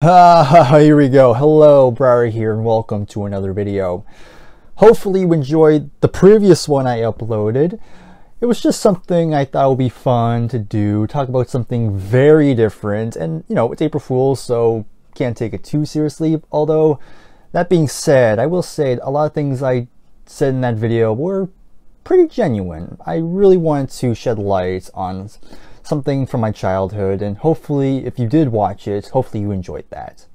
Here we go. Hello, Bryer here, and welcome to another video. Hopefully you enjoyed the previous one I uploaded. It was just something I thought would be fun to do, talk about something very different, and you know, it's April Fool's, so can't take it too seriously. Although, that being said, I will say a lot of things I said in that video were pretty genuine. I really wanted to shed light on something from my childhood, and hopefully if you did watch it, hopefully you enjoyed that.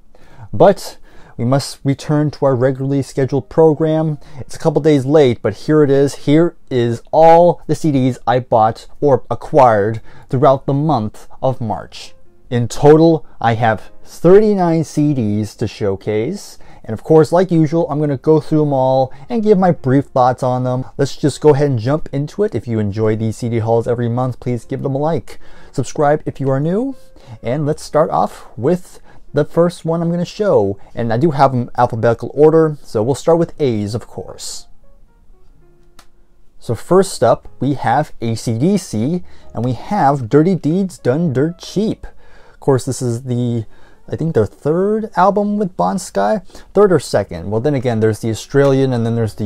But we must return to our regularly scheduled program. It's a couple days late, but here it is. Here is all the CDs I bought or acquired throughout the month of March. In total, I have 39 CDs to showcase. And of course, like usual, I'm going to go through them all and give my brief thoughts on them. Let's just go ahead and jump into it. If you enjoy these CD hauls every month, please give them a like. Subscribe if you are new. And let's start off with the first one I'm going to show. And I do have them alphabetical order, so we'll start with A's, of course. So first up, we have ACDC, and we have Dirty Deeds Done Dirt Cheap. Of course, this is I think their third album with Bon Sky, third or second. Well, then again, there's the Australian, and then there's the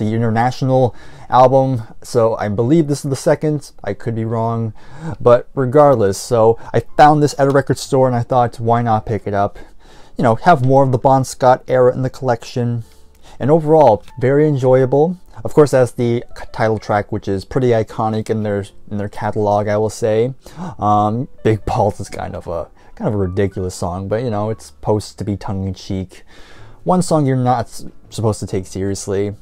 international album. So I believe this is the second. I could be wrong, but regardless. So I found this at a record store, and I thought, why not pick it up? You know, have more of the Bon Scott era in the collection. And overall, very enjoyable. Of course, that's the title track, which is pretty iconic in their catalog, I will say. Big Balls is kind of a ridiculous song, but you know, it's supposed to be tongue-in-cheek. One song you're not supposed to take seriously.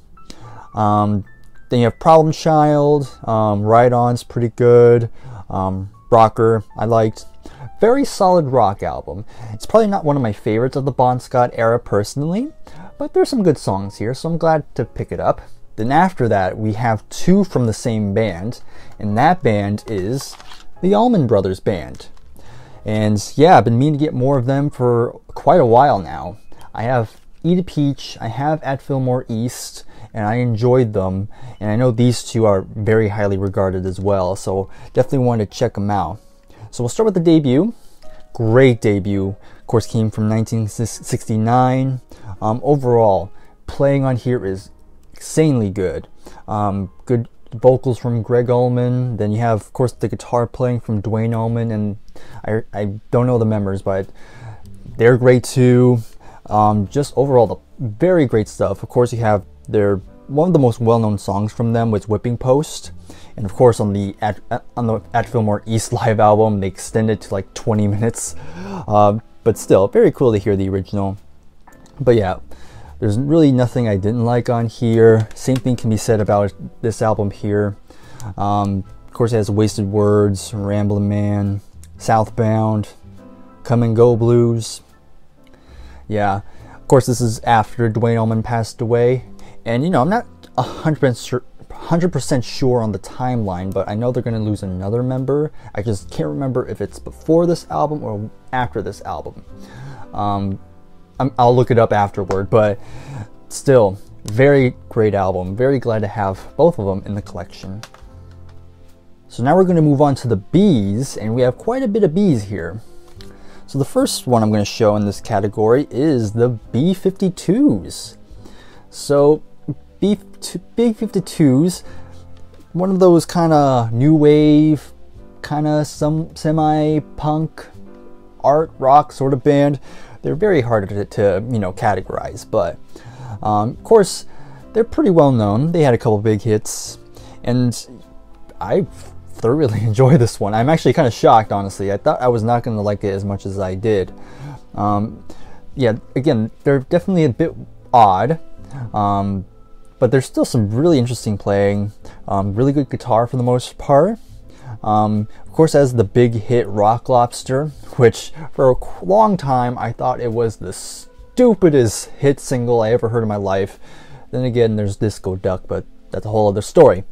Then you have Problem Child, Ride On's pretty good, Rocker I liked. Very solid rock album. It's probably not one of my favorites of the Bon Scott era personally, but there's some good songs here, so I'm glad to pick it up. Then after that, we have two from the same band, and that band is the Allman Brothers Band. And yeah, I've been meaning to get more of them for quite a while now. I have Eat a Peach, I have At Fillmore East, and I enjoyed them. And I know these two are very highly regarded as well, so definitely wanted to check them out. So we'll start with the debut. Great debut. Of course, came from 1969. Overall, playing on here is insanely good. Good vocals from Greg Allman. Then you have, of course, the guitar playing from Duane Allman, and I don't know the members, but they're great too. Just overall, the very great stuff. Of course, you have one of the most well-known songs from them was Whipping Post, and of course on the At Fillmore East live album, they extended to like 20 minutes. But still, very cool to hear the original. But yeah, there's really nothing I didn't like on here. Same thing can be said about this album here. Of course, it has Wasted Words, Ramblin' Man, Southbound, Come and Go Blues. Yeah, of course, this is after Duane Allman passed away. And, you know, I'm not 100% sure on the timeline, but I know they're going to lose another member. I just can't remember if it's before this album or after this album. I'll look it up afterward, but still, very great album. Very glad to have both of them in the collection. So now we're going to move on to the B's, and we have quite a bit of B's here. So the first one I'm going to show in this category is the B-52s. So B-52s, one of those kind of new wave, kind of some semi-punk, art rock sort of band. They're very hard to you know, categorize, but of course they're pretty well known. They had a couple big hits, and I thoroughly enjoy this one. I'm actually kind of shocked, honestly. I thought I was not going to like it as much as I did. Yeah, again, they're definitely a bit odd, but there's still some really interesting playing. Really good guitar for the most part. Of course, as the big hit Rock Lobster, which for a long time I thought it was the stupidest hit single I ever heard in my life. Then again, there's Disco Duck, but that's a whole other story.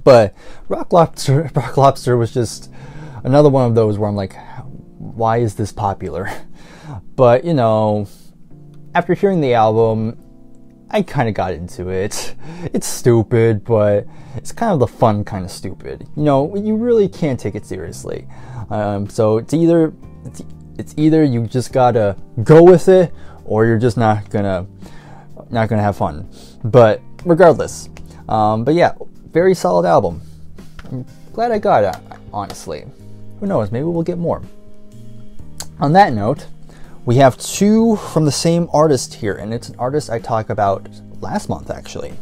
But Rock Lobster was just another one of those where I'm like, why is this popular? But you know, after hearing the album, I kind of got into it. It's stupid, but it's kind of the fun kind of stupid. You know, you really can't take it seriously. So it's either it's either you just gotta go with it, or you're just not gonna have fun. But regardless, but yeah, very solid album. I'm glad I got it, honestly. Who knows, maybe we'll get more. On that note, we have two from the same artist here, and it's an artist I talked about last month actually.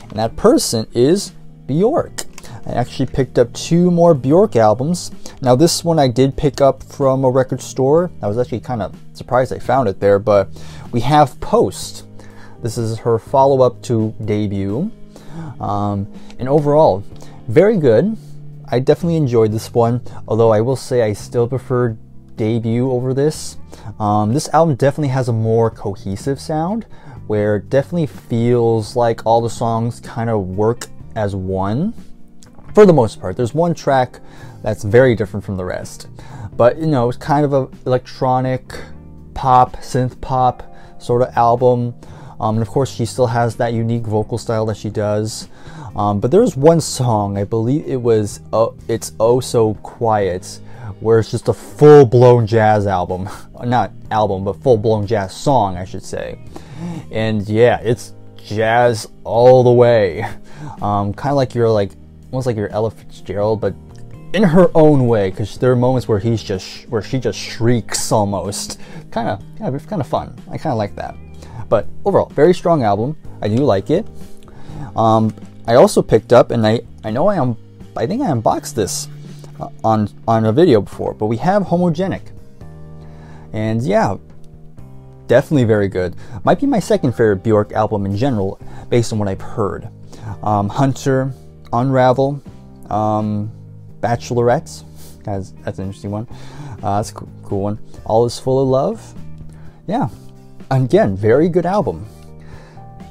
And that person is Bork. I actually picked up two more Bork albums. Now this one I did pick up from a record store. I was actually kind of surprised I found it there, but we have Post. This is her follow-up to Debut. And overall, very good. I definitely enjoyed this one, although I will say I still prefer Debut over this. This album definitely has a more cohesive sound, where it definitely feels like all the songs kind of work as one. For the most part, there's one track that's very different from the rest. But, you know, it's kind of an electronic pop, synth pop sort of album. And of course, she still has that unique vocal style that she does. But there's one song, I believe it was It's Oh So Quiet, where it's just a full-blown jazz album. Not album, but full-blown jazz song, I should say. And yeah, it's jazz all the way. Kind of like you're like, almost like your Ella Fitzgerald, but in her own way, because there are moments where she just shrieks almost. Kind of fun. I kind of like that. But overall, very strong album. I do like it. I also picked up, and I think I unboxed this on a video before, but we have Homogenic, and yeah, definitely very good. Might be my second favorite Bork album in general, based on what I've heard. Hunter, Unravel, Bachelorettes, that's an interesting one. That's a cool one. All Is Full of Love. Yeah, again, very good album.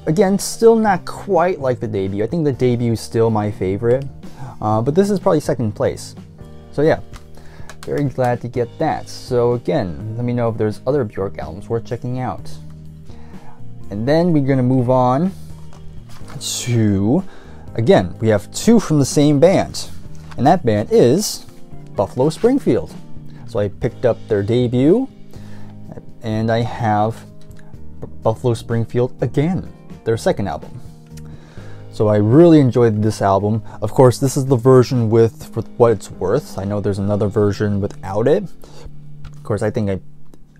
Again, still not quite like the Debut. I think the Debut is still my favorite, but this is probably second place. So yeah, very glad to get that. So again, let me know if there's other Bork albums worth checking out. And then we're gonna move on to, again, we have two from the same band, and that band is Buffalo Springfield. So I picked up their Debut, and I have Buffalo Springfield again, their second album. So I really enjoyed this album. Of course, this is the version with For What It's Worth. I know there's another version without it. Of course, I think I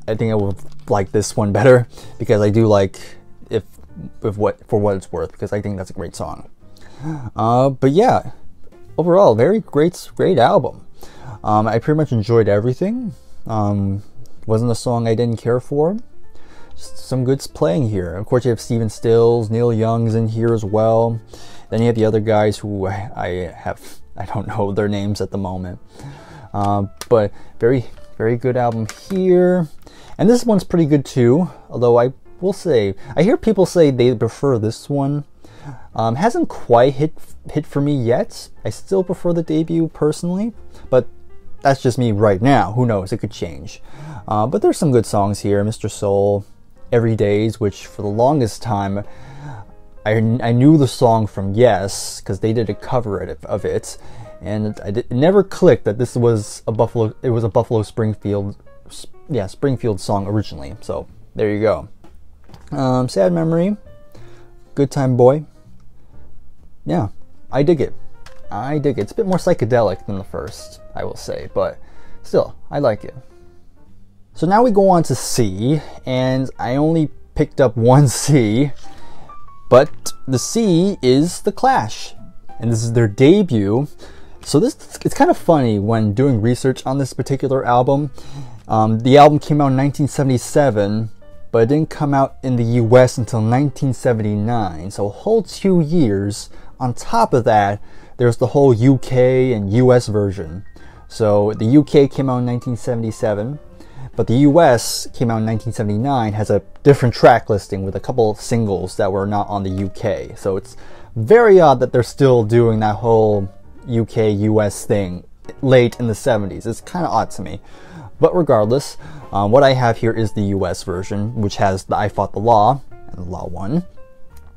would like this one better, because I do like For What It's Worth, because I think that's a great song. But yeah, overall, very great album. I pretty much enjoyed everything. Wasn't a song I didn't care for. Just some good playing here. Of course, you have Stephen Stills, Neil Young's in here as well. Then you have the other guys who I don't know their names at the moment. But very, very good album here. And this one's pretty good too. Although I will say, I hear people say they prefer this one. Hasn't quite hit for me yet. I still prefer the Debut personally, but that's just me right now. Who knows? It could change. But there's some good songs here. Mr. Soul, Every Days, which for the longest time I knew the song from Yes, because they did a cover of it, and it never clicked that this was a Buffalo Springfield song originally. So there you go. Sad Memory, Good Time Boy. Yeah, I dig it. It's a bit more psychedelic than the first, I will say, but still, I like it. So now we go on to C, and I only picked up one C, but the C is The Clash, and this is their Debut. So it's kind of funny when doing research on this particular album. The album came out in 1977, but it didn't come out in the US until 1979, so a whole 2 years. On top of that, there's the whole UK and US version. So the UK came out in 1977, but the US came out in 1979, has a different track listing with a couple singles that were not on the UK. So it's very odd that they're still doing that whole UK-US thing late in the 70s. It's kind of odd to me. But regardless, what I have here is the US version, which has the I Fought the Law, and the Law won.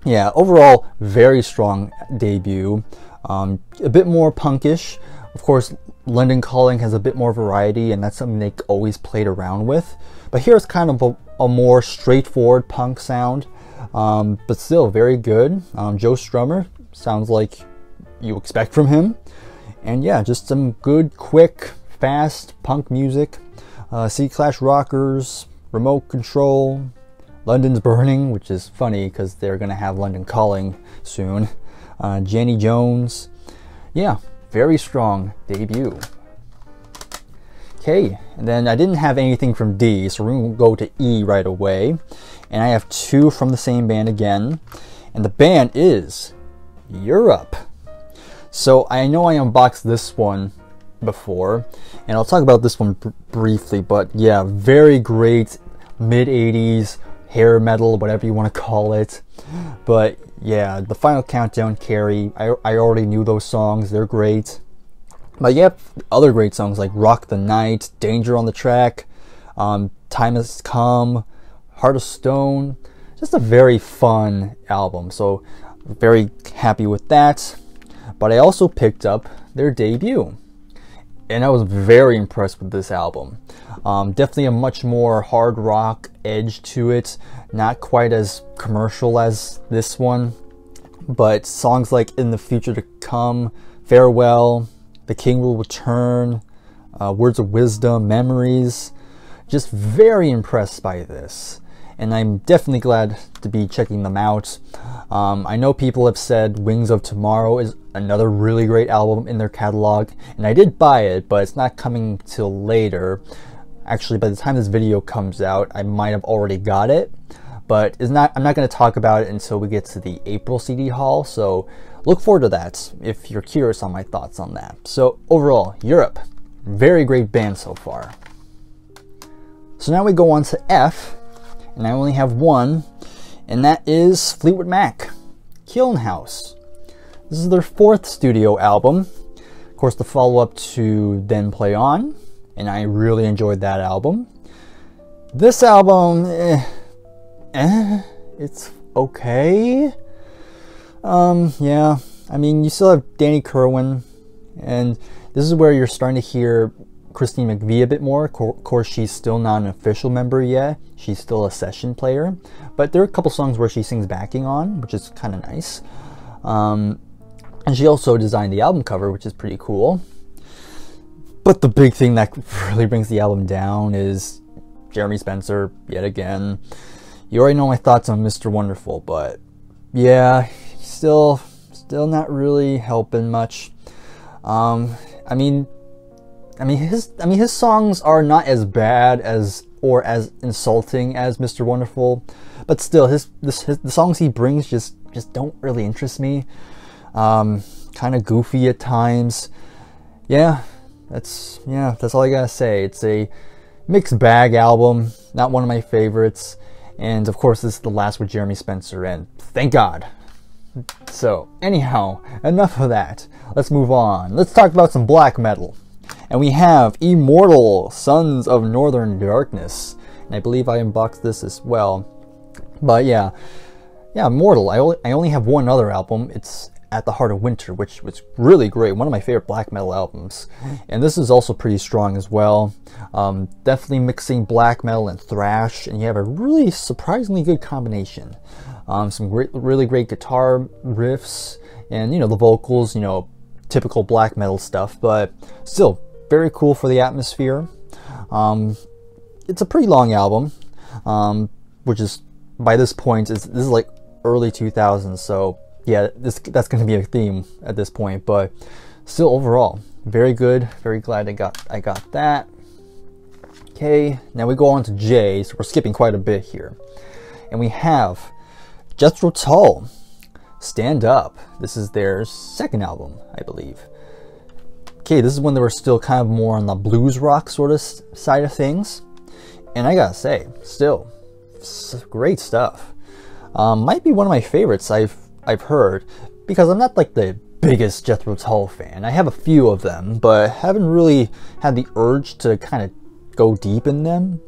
Yeah, overall, very strong Debut. A bit more punkish, Of course, London Calling has a bit more variety, and that's something they always played around with. But here it's kind of a more straightforward punk sound, but still very good. Joe Strummer sounds like you expect from him. And yeah, just some good, quick, fast punk music. C-Clash Rockers, Remote Control, London's Burning, which is funny because they're going to have London Calling soon. Jenny Jones. Yeah, very strong debut. Okay, and then I didn't have anything from D, so we're going to go to E right away. And I have two from the same band again. And the band is Europe. So I know I unboxed this one before, and I'll talk about this one briefly, but yeah, very great mid-80s hair metal, whatever you want to call it. But yeah, the Final Countdown, Carrie, I already knew those songs, they're great. But yeah, other great songs like Rock the Night, Danger on the Track, Time Has Come, Heart of Stone. Just a very fun album, so very happy with that. But I also picked up their debut, and I was very impressed with this album. Definitely a much more hard rock edge to it, not quite as commercial as this one, but songs like In the Future to Come, Farewell, The King Will Return, Words of Wisdom, Memories. Just very impressed by this, and I'm definitely glad to be checking them out. I know people have said Wings of Tomorrow is another really great album in their catalog, and I did buy it, but it's not coming till later. Actually, by the time this video comes out, I might have already got it, but I'm not going to talk about it until we get to the April CD haul, so look forward to that if you're curious on my thoughts on that. So overall, Europe, very great band so far. So now we go on to F, and I only have one, and that is Fleetwood Mac, Kiln House. This is their fourth studio album, of course the follow-up to Then Play On, and I really enjoyed that album. This album, it's okay. Yeah, I mean, you still have Danny Kerwin, and this is where you're starting to hear Christine McVie a bit more. Of course, she's still not an official member yet. She's still a session player, but there are a couple songs where she sings backing on, which is kind of nice. And she also designed the album cover, which is pretty cool. But the big thing that really brings the album down is Jeremy Spencer, yet again. You already know my thoughts on Mr. Wonderful, but yeah, still not really helping much. I mean his songs are not as bad as or as insulting as Mr. Wonderful, but still the songs he brings just don't really interest me. Kind of goofy at times. Yeah, that's all I gotta say. It's a mixed bag album, not one of my favorites, and of course this is the last with Jeremy Spencer, and thank God. So anyhow, enough of that. Let's move on. Let's talk about some black metal. And we have Immortal, Sons of Northern Darkness. And I believe I unboxed this as well. But yeah, Immortal. I only have one other album. It's At the Heart of Winter, which was really great. One of my favorite black metal albums. And this is also pretty strong as well. Definitely mixing black metal and thrash. And you have a really surprisingly good combination. Some really great guitar riffs. And, the vocals, typical black metal stuff. But still, very cool for the atmosphere. It's a pretty long album, which is, by this point, this is like early 2000s, so yeah, that's going to be a theme at this point, but still overall, very good, very glad I got that. Okay, now we go on to J, so we're skipping quite a bit here. And we have Jethro Hall, Stand Up. This is their second album, I believe. Okay, this is when they were still kind of more on the blues rock sort of side of things. And I gotta say, still, great stuff. Might be one of my favorites I've heard, because I'm not like the biggest Jethro Tull fan. I have a few of them, but haven't really had the urge to kind of go deep in them.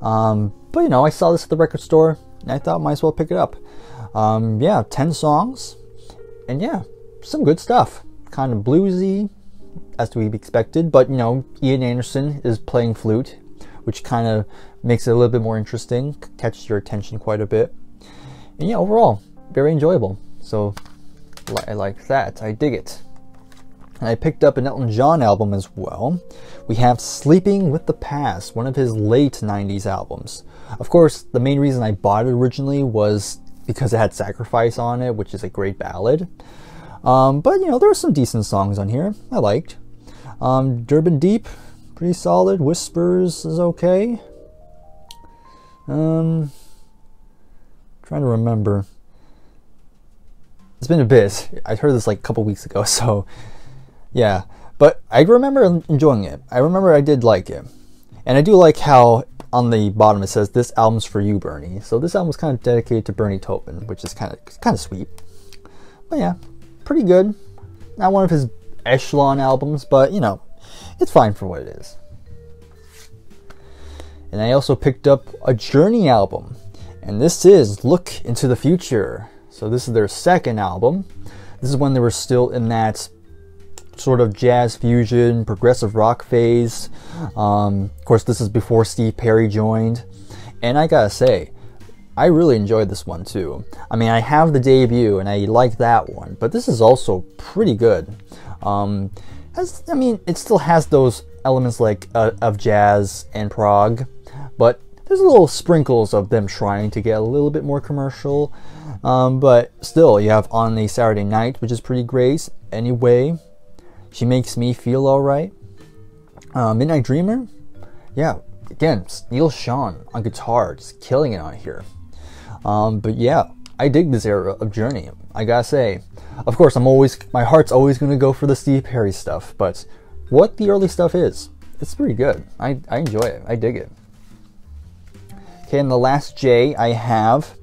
But I saw this at the record store, and I thought might as well pick it up. Yeah, 10 songs, and yeah, some good stuff. Kind of bluesy, as to be expected, but you know, Ian Anderson is playing flute, which kind of makes it a little bit more interesting, catches your attention quite a bit. And yeah, overall, very enjoyable. So I like that. I dig it. And I picked up an Elton John album as well. We have Sleeping with the Past, one of his late 90s albums. Of course, the main reason I bought it originally was because it had Sacrifice on it, which is a great ballad. But, you know, there are some decent songs on here I liked. Durban Deep, pretty solid. Whispers is okay. Trying to remember. It's been a bit. I heard this like a couple weeks ago, so yeah. But I remember enjoying it. I remember I did like it. And I do like how on the bottom it says, "This album's for you, Bernie." So this album was kind of dedicated to Bernie Taupin, which is kind of sweet. But yeah, pretty good. Not one of his echelon albums, but you know, it's fine for what it is. And I also picked up a Journey album, and this is Look Into the Future. So this is their second album. This is when they were still in that sort of jazz fusion, progressive rock phase. Of course, this is before Steve Perry joined. And I gotta say, I really enjoyed this one too. I mean, I have the debut and I like that one, but this is also pretty good. I mean, it still has those elements like of jazz and prog, but there's little sprinkles of them trying to get a little bit more commercial. But still, you have On a Saturday Night, which is pretty great. Anyway, She Makes Me Feel Alright. Midnight Dreamer, yeah, again, Neil Schon on guitar, just killing it on here. But yeah, I dig this era of Journey, I gotta say. Of course, my heart's always gonna go for the Steve Perry stuff, but what the early stuff is, it's pretty good. I enjoy it, I dig it. Okay, and the last J I have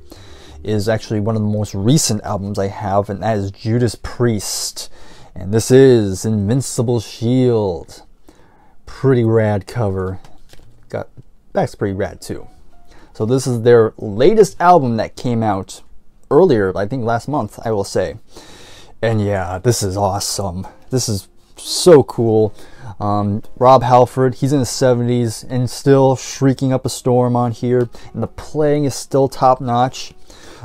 is actually one of the most recent albums I have, and that is Judas Priest. And this is Invincible Shield. Pretty rad cover. That's pretty rad too. So this is their latest album that came out earlier, I think last month, I will say. And yeah, this is awesome. This is so cool. Rob Halford, he's in his 70s and still shrieking up a storm on here. And the playing is still top notch.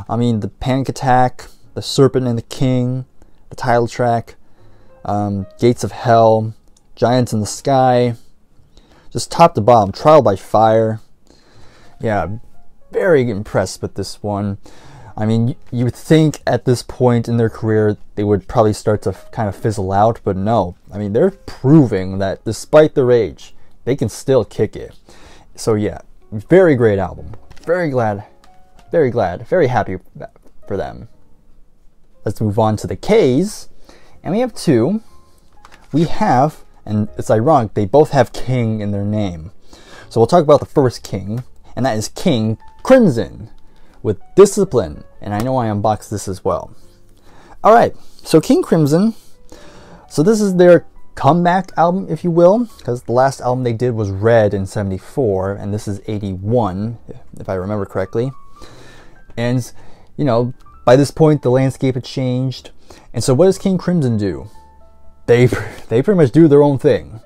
I mean, the Panic Attack, The Serpent and the King, the title track, Gates of Hell, Giants in the Sky, just top to bottom, Trial by Fire. Yeah, very impressed with this one. I mean, you would think at this point in their career they would probably start to kind of fizzle out, but no. I mean, they're proving that despite their age, they can still kick it. So yeah, very great album. Very happy for them. Let's move on to the K's, and we have two. We have, and it's ironic, they both have King in their name. So we'll talk about the first King, and that is King Crimson with Discipline. And I know I unboxed this as well. Alright, so King Crimson. So this is their comeback album, if you will, because the last album they did was Red in 74, and this is 81, if I remember correctly. And, you know, by this point the landscape had changed. And so what does King Crimson do? They pretty much do their own thing.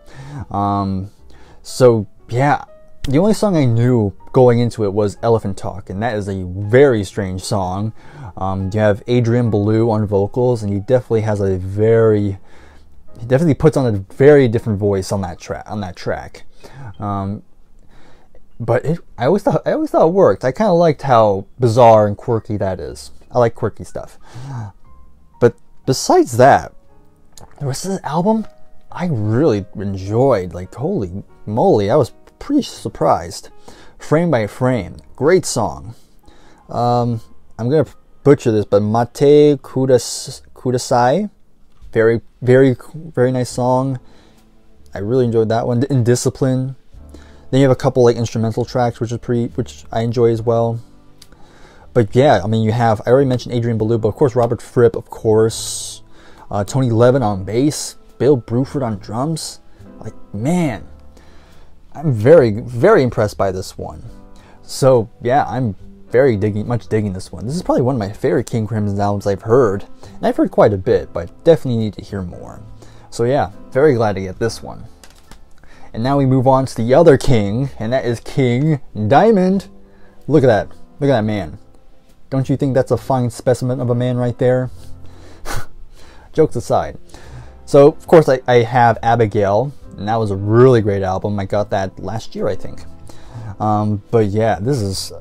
So yeah, the only song I knew going into it was Elephant Talk, and that is a very strange song. You have Adrian Belew on vocals, and he definitely puts on a very different voice on that track. But I always thought it worked. I kind of liked how bizarre and quirky that is. I like quirky stuff. But besides that, the rest of the album I really enjoyed. Like, holy moly, I was pretty surprised. Frame by Frame, great song. I'm gonna butcher this, but Mate Kudasai, very nice song. I really enjoyed that one. Indiscipline. Then you have a couple like instrumental tracks, which I enjoy as well. But yeah, I mean, I already mentioned Adrian Belew, but of course Robert Fripp, of course, Tony Levin on bass, Bill Bruford on drums. Like, man, I'm very impressed by this one. So yeah, I'm much digging this one. This is probably one of my favorite King Crimson albums I've heard, and I've heard quite a bit, but definitely need to hear more. So yeah, very glad to get this one. And now we move on to the other king, and that is King Diamond. Look at that. Look at that man. Don't you think that's a fine specimen of a man right there? Jokes aside. So, of course, I have Abigail, and that was a really great album. I got that last year, I think. But yeah, this is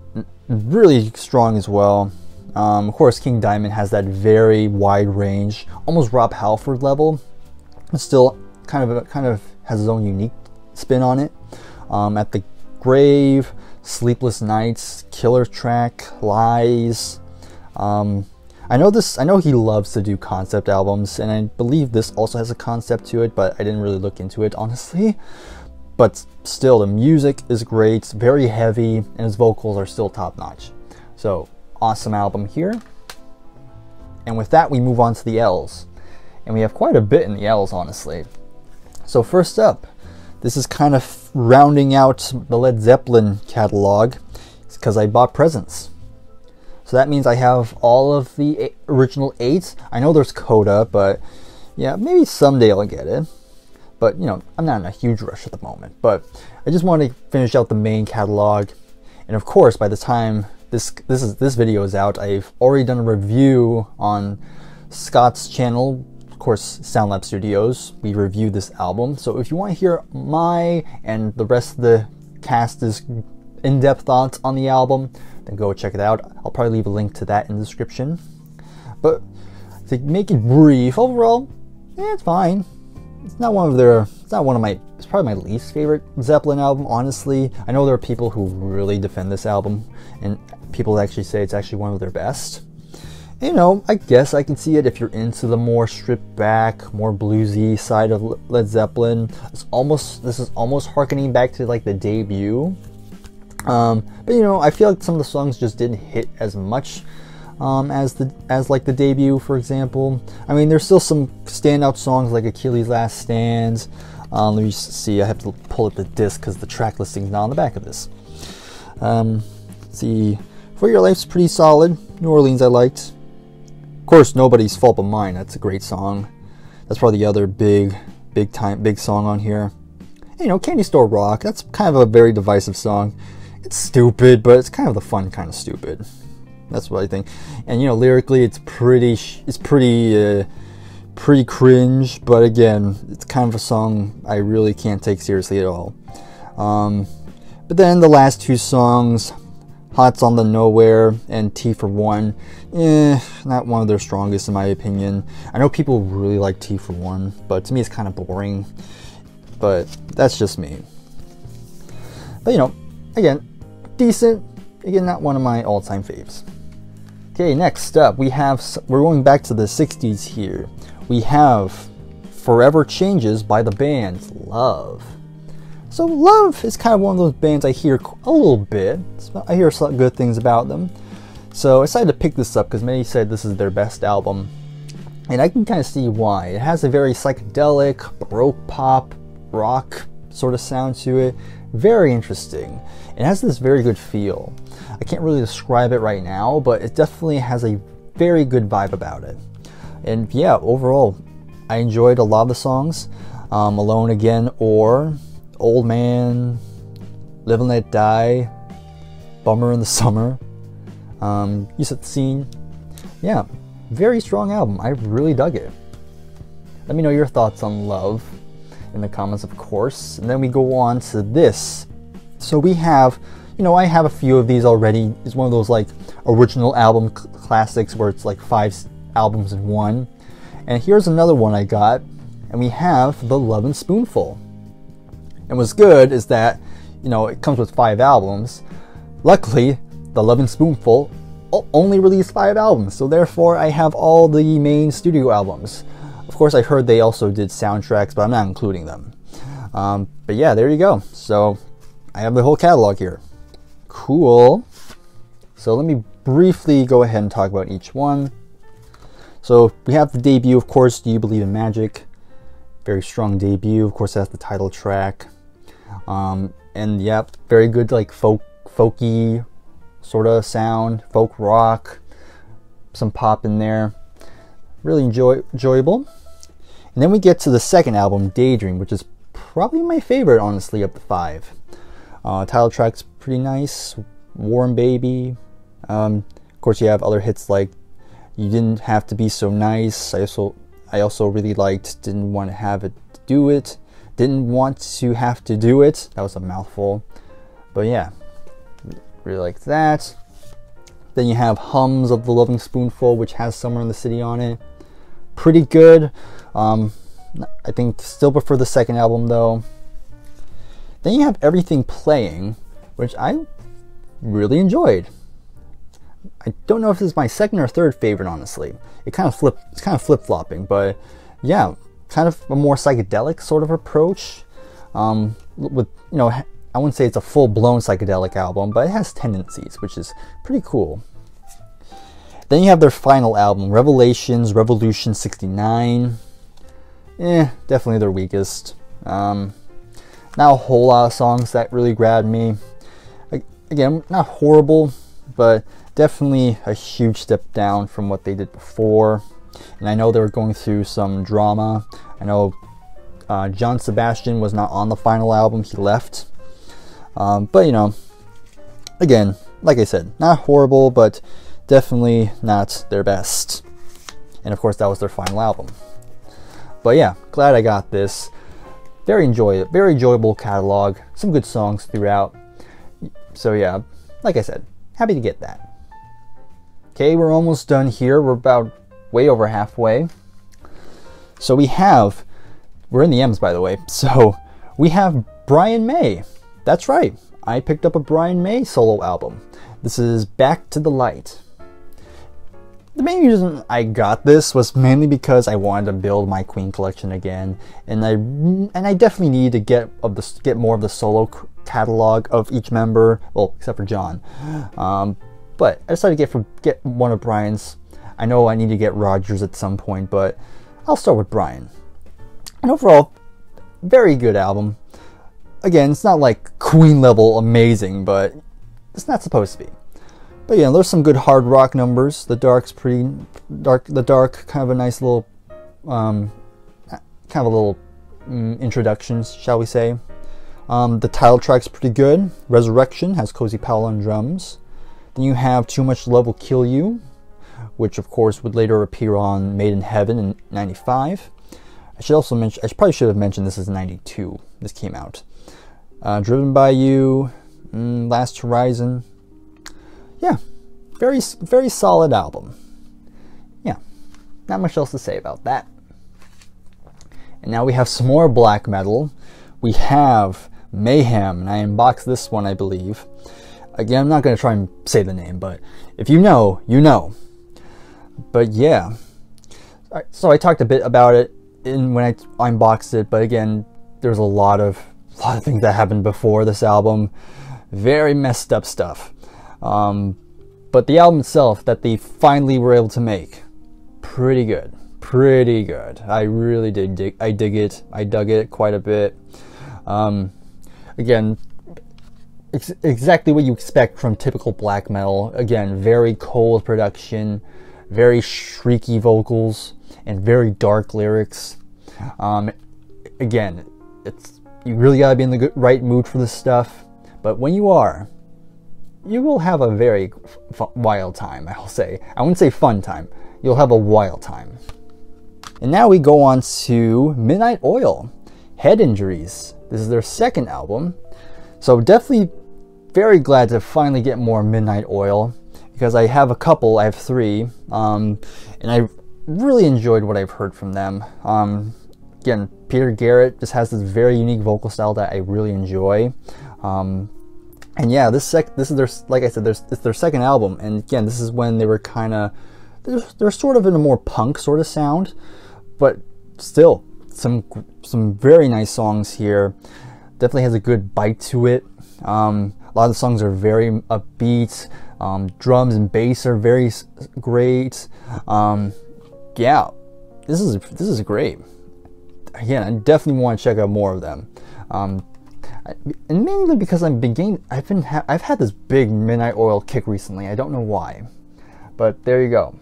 really strong as well. Of course, King Diamond has that very wide range, almost Rob Halford level. It still kind of has his own unique spin on it. At the Grave, Sleepless Nights, Killer Track, Lies. I know he loves to do concept albums, and I believe this also has a concept to it, but I didn't really look into it, honestly. But still, the music is great, very heavy, and his vocals are still top-notch. So, awesome album here. And with that, we move on to the L's. And we have quite a bit in the L's, honestly. So first up, this is kind of rounding out the Led Zeppelin catalog, because I bought presents. So that means I have all of the original 8. I know there's Coda, but yeah, maybe someday I'll get it. But, you know, I'm not in a huge rush at the moment. But I just want to finish out the main catalog. And of course, by the time this video is out, I've already done a review on Scott's channel, of course, SoundLab Studios. We reviewed this album. So if you want to hear my and the rest of the cast's in-depth thoughts on the album, then go check it out. I'll probably leave a link to that in the description. But to make it brief, overall, it's fine. It's probably my least favorite Zeppelin album, honestly. I know there are people who really defend this album, and people actually say it's actually one of their best. You know, I guess I can see it if you're into the more stripped back, more bluesy side of Led Zeppelin. This is almost harkening back to like the debut. But you know, I feel like some of the songs just didn't hit as much as like the debut, for example. I mean, there's still some standout songs like Achilles' Last Stand. Let me see, I have to pull up the disc because the track listing is not on the back of this. Let's see, For Your Life's pretty solid. New Orleans I liked. Of course, Nobody's Fault But Mine, that's a great song. That's probably the other big song on here. And, you know, Candy Store Rock, that's kind of a very divisive song. It's stupid, but it's kind of the fun kind of stupid. That's what I think. And you know, lyrically, it's pretty cringe. But again, it's kind of a song I really can't take seriously at all. But then the last 2 songs, Hots on the Nowhere and T for One, not one of their strongest in my opinion. I know people really like T for One, but to me it's kind of boring. But that's just me. But you know, again, decent. Again, not one of my all-time faves. Okay, next up, we're going back to the 60s here. We have Forever Changes by the band Love. So Love is kind of one of those bands I hear a little bit. I hear some good things about them. So I decided to pick this up because many said this is their best album. And I can kind of see why. It has a very psychedelic, baroque pop, rock sort of sound to it. Very interesting. It has this very good feel. I can't really describe it right now, but it definitely has a very good vibe about it. And yeah, overall, I enjoyed a lot of the songs. Alone Again, or Old Man, Live and Let Die, Bummer in the Summer, You Set the Scene. Yeah, very strong album. I really dug it. Let me know your thoughts on Love in the comments, of course. And then we go on to this. So we have, you know, I have a few of these already. It's one of those like original album classics where it's like 5 albums in one. And here's another one I got, and we have The Lovin' Spoonful. And what's good is that, you know, it comes with 5 albums. Luckily, The Lovin' Spoonful only released 5 albums, so therefore I have all the main studio albums. Of course, I heard they also did soundtracks, but I'm not including them. But yeah, there you go. So I have the whole catalog here. Cool. So let me briefly go ahead and talk about each one. So we have the debut, of course, Do You Believe in Magic? Very strong debut. Of course, that's the title track. And yeah, very good like folky sort of sound, folk rock, some pop in there. Really enjoyable. And then we get to the second album, Daydream, which is probably my favorite, honestly, of the 5. Title track's pretty nice. Warm Baby. Of course, you have other hits like You Didn't Have to Be So Nice. I also really liked Didn't Want to Have It Do It. Didn't Want to Have to Do It. That was a mouthful. But yeah, really liked that. Then you have Hums of the Loving Spoonful, which has Somewhere in the City on it. Pretty good. I think still prefer the second album though. Then you have Everything Playing, which I really enjoyed. I don't know if this is my second or third favorite, honestly. It's kind of flip-flopping, but yeah, kind of a more psychedelic sort of approach. With, you know, I wouldn't say it's a full-blown psychedelic album, but it has tendencies, which is pretty cool. Then you have their final album, Revelations, Revolution 69. Definitely their weakest. Not a whole lot of songs that really grabbed me. Again, not horrible, but definitely a huge step down from what they did before. And I know they were going through some drama. I know John Sebastian was not on the final album, he left. But you know, again, like I said, not horrible, but definitely not their best. And of course, that was their final album. But yeah, glad I got this. Very enjoyable catalog. Some good songs throughout. So yeah, like I said, happy to get that. Okay, we're almost done here. We're about way over halfway. So we're in the M's, by the way. So we have Brian May. That's right, I picked up a Brian May solo album. This is Back to the Light. The main reason I got this was mainly because I wanted to build my Queen collection again, and I definitely need to get more of the solo catalog of each member, well, except for John. But I decided to get one of Brian's. I know I need to get Rogers at some point, but I'll start with Brian. And overall, very good album. Again, it's not like Queen level amazing, but it's not supposed to be. But yeah, there's some good hard rock numbers. The Dark's pretty dark. The Dark, kind of a nice little, introduction, shall we say? The title track's pretty good. Resurrection has Cozy Powell on drums. Then you have Too Much Love Will Kill You, which of course would later appear on Made in Heaven in '95. I probably should have mentioned this is '92. This came out. Driven by You, Last Horizon. Yeah, very solid album. Yeah, not much else to say about that. And now we have some more black metal. We have Mayhem, and I unboxed this one, I believe. Again, I'm not going to try and say the name, but if you know, you know. But yeah, so I talked a bit about it when I unboxed it, but again, there's a lot of things that happened before this album. Very messed up stuff. But the album itself that they finally were able to make, pretty good. Pretty good. I really did dig it. I dug it quite a bit. Again, exactly what you expect from typical black metal. Again, very cold production, very shrieky vocals, and very dark lyrics. Again, you really gotta be in the right mood for this stuff. But when you are, you will have a very wild time, I'll say. I wouldn't say fun time. You'll have a wild time. And now we go on to Midnight Oil, Head Injuries. This is their second album. So definitely very glad to finally get more Midnight Oil, because I have a couple, I have 3, and I really enjoyed what I've heard from them. Again, Peter Garrett just has this very unique vocal style that I really enjoy. And yeah, this is their, like I said, it's their second album, and again, this is when they were they're sort of in a more punk sort of sound, but still some very nice songs here. Definitely has a good bite to it. A lot of the songs are very upbeat. Drums and bass are very great. Yeah, this is great. Again, I definitely want to check out more of them. And mainly because I've had this big Midnight Oil kick recently. I don't know why, but there you go.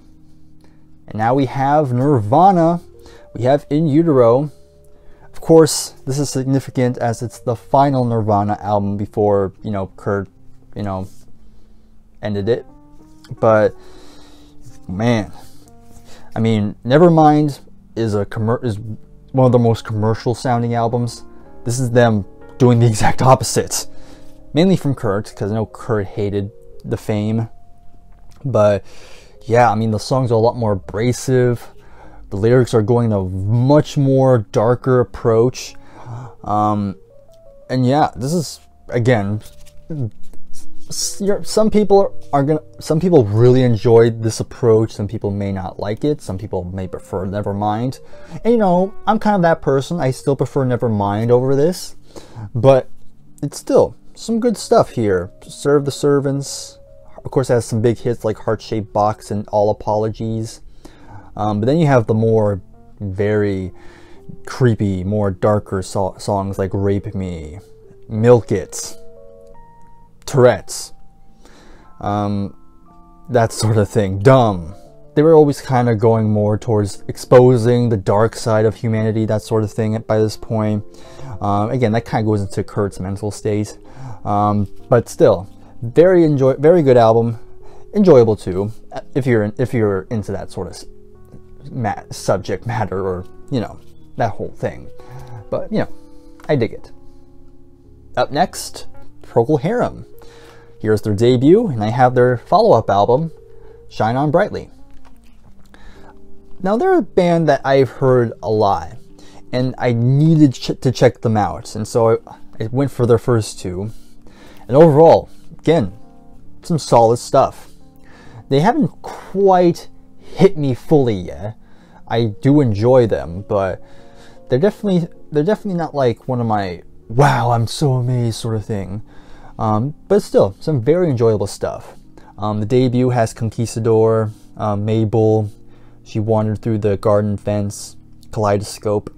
And now we have Nirvana we have In Utero. Of course, this is significant as it's the final Nirvana album before, you know, Kurt, you know, ended it. But man, I mean, Nevermind is one of the most commercial sounding albums. This is them doing the exact opposite. Mainly from Kurt, because I know Kurt hated the Fame. But yeah, I mean, the songs are a lot more abrasive. The lyrics are going a much more darker approach. And yeah, this is, again, some people really enjoyed this approach. Some people may not like it. Some people may prefer Nevermind. And you know, I'm kind of that person. I still prefer Nevermind over this. But it's still some good stuff here. Serve the Servants. Of course, it has some big hits like Heart-Shaped Box and All Apologies. But then you have the more very creepy, more darker songs like Rape Me, Milk It, Tourette's, that sort of thing. Dumb. They were always kind of going more towards exposing the dark side of humanity, that sort of thing by this point. Again, that kind of goes into Kurt's mental state. But still, very good album. Enjoyable too, if you're into that sort of subject matter, or you know, that whole thing. But you know, I dig it. Up next, Procol Harum. Here's their debut, and I have their follow-up album, Shine On Brightly. Now they're a band that I've heard a lot, and I needed to check them out, and so I went for their first two. And overall, again, some solid stuff. They haven't quite hit me fully yet. I do enjoy them, but they're definitely not like one of my wow, I'm so amazed sort of thing. But still, some very enjoyable stuff. The debut has Conquistador, Mabel, She Wandered Through the Garden Fence, Kaleidoscope.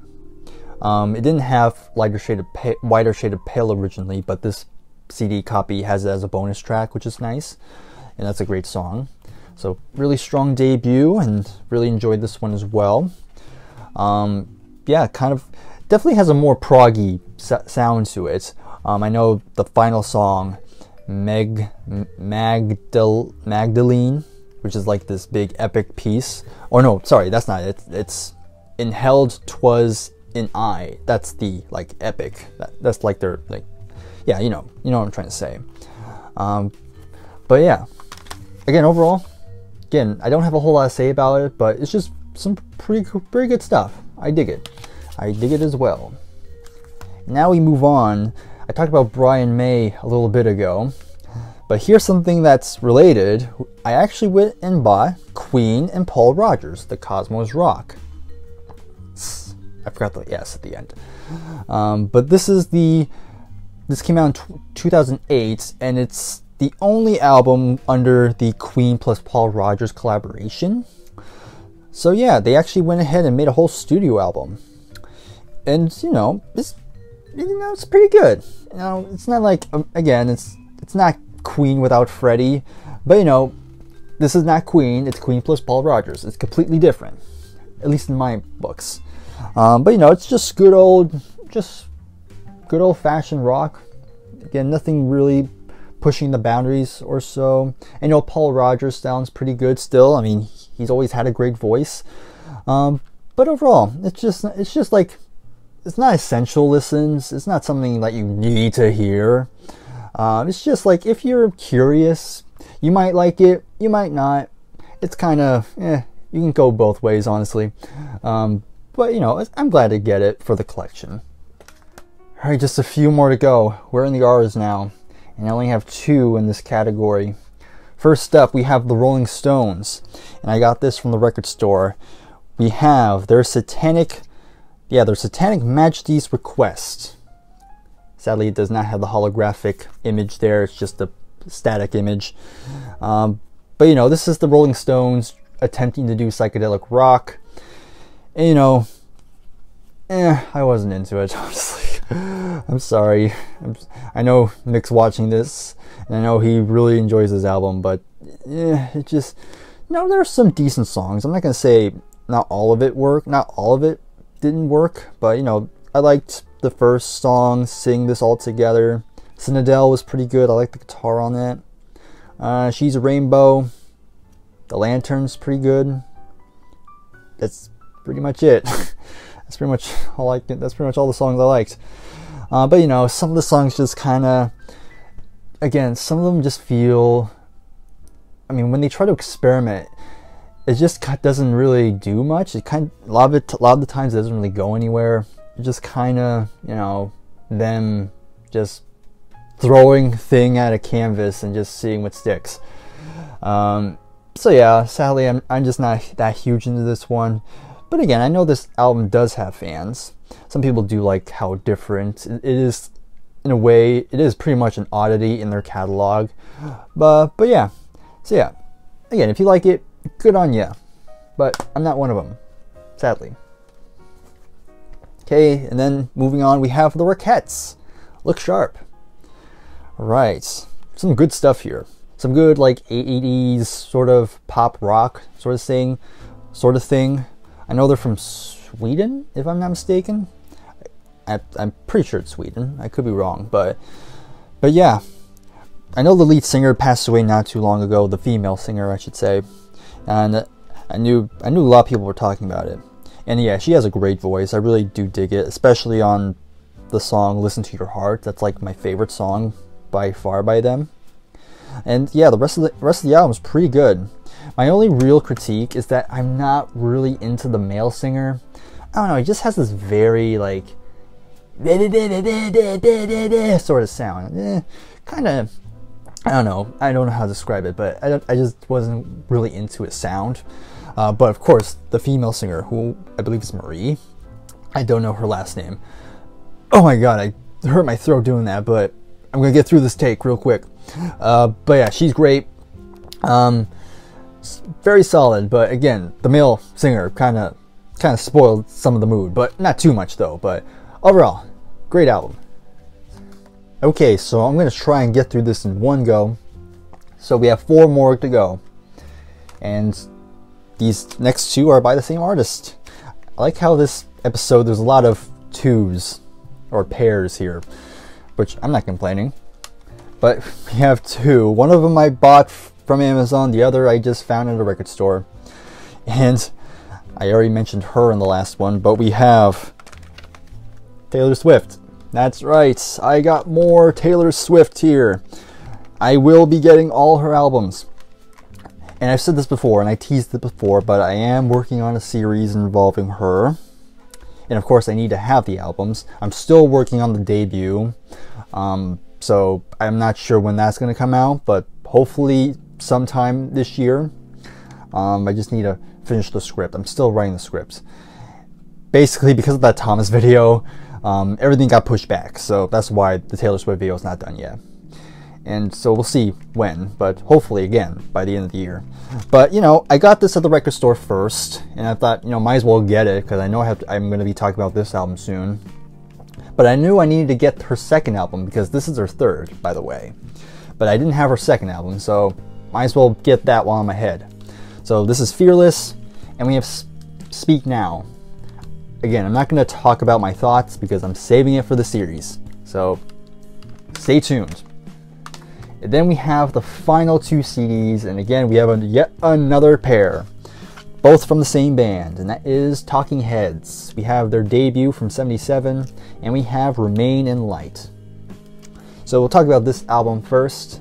It didn't have Wider Shade of Pale originally, but this CD copy has it as a bonus track, which is nice, and that's a great song. So really strong debut, and really enjoyed this one as well. Yeah, kind of definitely has a more proggy sound to it. I know the final song, Magdalene, which is like this big epic piece. Or no, sorry, that's not it. It's In Held 'Twas in I. That's the like epic. That's like their like, yeah, you know what I'm trying to say. But yeah, again, overall, I don't have a whole lot to say about it, but it's just some pretty good stuff. I dig it. I dig it as well. Now we move on. I talked about Brian May a little bit ago, but here's something that's related. I actually went and bought Queen and Paul Rogers, The Cosmos Rock. I forgot the S at the end. But this came out in 2008, and it's the only album under the Queen plus Paul Rogers collaboration. So yeah, they actually went ahead and made a whole studio album, and it's pretty good. You know, it's not like again, it's not Queen without Freddie, but you know, this is not Queen. It's Queen plus Paul Rogers. It's completely different, at least in my books. But you know, it's just good old fashioned rock. Again, nothing really pushing the boundaries or so. And you know, Paul Rogers sounds pretty good still. I mean, he's always had a great voice. But overall, it's just like, it's not essential listens. It's not something that you need to hear. It's just like, if you're curious, you might like it, you might not. It's kind of, you can go both ways, honestly. But you know, I'm glad to get it for the collection. Alright, just a few more to go. We're in the R's now, and I only have 2 in this category. First up, we have the Rolling Stones, and I got this from the record store. We have their Satanic Majesty's Request. Sadly, it does not have the holographic image there. It's just a static image. But you know, this is the Rolling Stones attempting to do psychedelic rock. And you know, I wasn't into it, honestly. I'm sorry. I know Nick's watching this, and I know he really enjoys this album, but it just, you know, there are some decent songs. I'm not gonna say not all of it worked. Not all of it didn't work, but you know, I liked the first song, Sing This All Together. Citadel was pretty good. I like the guitar on that. She's a Rainbow. The Lantern's pretty good. That's pretty much it. That's pretty much all that's pretty much all the songs I liked. But you know, some of the songs just kind of, again, some of them just feel, I mean, when they try to experiment, it just doesn't really do much. It kind of, a lot of the times it doesn't really go anywhere. It just kind of, you know, them just throwing thing at a canvas and just seeing what sticks. So yeah, sadly, I'm just not that huge into this one. But again, I know this album does have fans. Some people do like how different it is. In a way, it is pretty much an oddity in their catalog. But yeah, so yeah, again, if you like it, good on ya. But I'm not one of them, sadly. Okay, and then moving on, we have the Rettes. Look Sharp. Alright, some good stuff here. Some good like 80s sort of pop rock sort of thing. I know they're from Sweden, if I'm not mistaken. I'm pretty sure it's Sweden. I could be wrong, but yeah. I know the lead singer passed away not too long ago, the female singer, I should say. And I knew a lot of people were talking about it. And yeah, she has a great voice. I really do dig it, especially on the song Listen to Your Heart. That's like my favorite song by far by them. And yeah, the rest of the album is pretty good. My only real critique is that I'm not really into the male singer. I don't know, he just has this very like sort of sound. Kind of, I don't know how to describe it, but I just wasn't really into his sound. But of course, the female singer, who I believe is Marie, I don't know her last name. Oh my god, I hurt my throat doing that, but I'm gonna get through this take real quick. But yeah, she's great. Very solid, but again, the male singer kind of spoiled some of the mood, but not too much though. But overall, great album. Okay, so I'm gonna try and get through this in one go. So we have 4 more to go, and these next 2 are by the same artist. I like how this episode there's a lot of twos or pairs here, which I'm not complaining. But we have 2. One of them I bought from Amazon, the other I just found at a record store. And I already mentioned her in the last one, but we have Taylor Swift. That's right, I got more Taylor Swift here. I will be getting all her albums. And I've said this before, and I teased it before, but I am working on a series involving her. And of course I need to have the albums. I'm still working on the debut. So I'm not sure when that's going to come out, but hopefully sometime this year. I just need to finish the script. I'm still writing the scripts. Basically, because of that Thomas video, everything got pushed back. So that's why the Taylor Swift video is not done yet. And so we'll see when, but hopefully again by the end of the year. But you know, I got this at the record store first, and I thought, you know, might as well get it because I know I'm going to be talking about this album soon. But I knew I needed to get her second album because this is her third, by the way. But I didn't have her second album, so might as well get that while I'm ahead. So this is Fearless, and we have Speak Now. Again, I'm not going to talk about my thoughts because I'm saving it for the series. So stay tuned. And then we have the final 2 CDs, and again we have yet another pair. Both from the same band, and that is Talking Heads. We have their debut from '77, and we have Remain in Light. So we'll talk about this album first.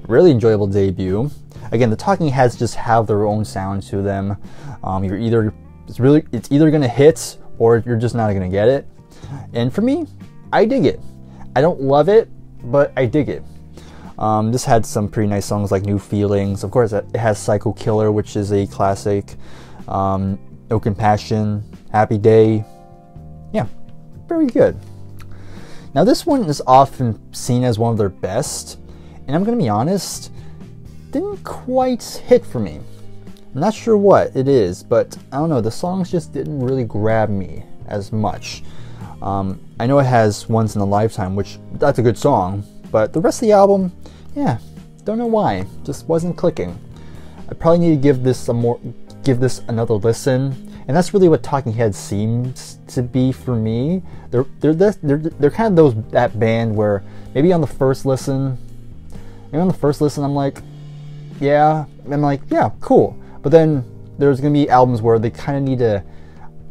Really enjoyable debut. Again, the Talking Heads just have their own sound to them. It's either gonna hit or you're just not gonna get it. And for me, I dig it. I don't love it, but I dig it. This had some pretty nice songs like New Feelings. Of course, it has Psycho Killer, which is a classic. No Compassion, Happy Day. Yeah, very good. Now this one is often seen as one of their best, and I'm going to be honest, didn't quite hit for me. I'm not sure what it is, but I don't know, the songs just didn't really grab me as much. I know it has Once in a Lifetime, which that's a good song, but the rest of the album, yeah, don't know why, just wasn't clicking. I probably need to give this give this another listen. And that's really what Talking Heads seems to be for me. They're kind of that band where maybe on the first listen, I'm like, yeah, cool. But then there's gonna be albums where they kind of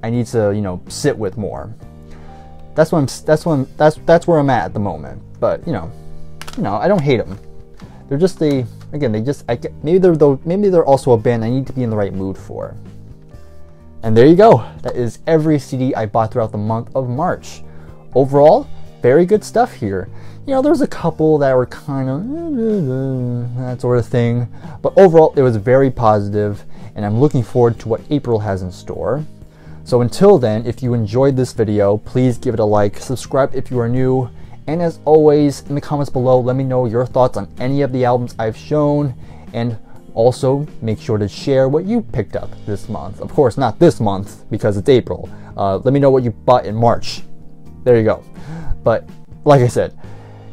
I need to, you know, sit with more. That's where I'm at the moment. But you know, I don't hate them. They're just maybe they're also a band I need to be in the right mood for. And there you go. That is every CD I bought throughout the month of March. Overall, very good stuff here. You know, there's a couple that were kind of that sort of thing, but overall it was very positive, and I'm looking forward to what April has in store. So until then, if you enjoyed this video, please give it a like, subscribe if you are new, and as always, in the comments below, let me know your thoughts on any of the albums I've shown, and also make sure to share what you picked up this month. Of course, not this month because it's April. Let me know what you bought in March. There you go. But like I said,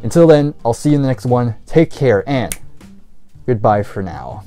until then, I'll see you in the next one. Take care and goodbye for now.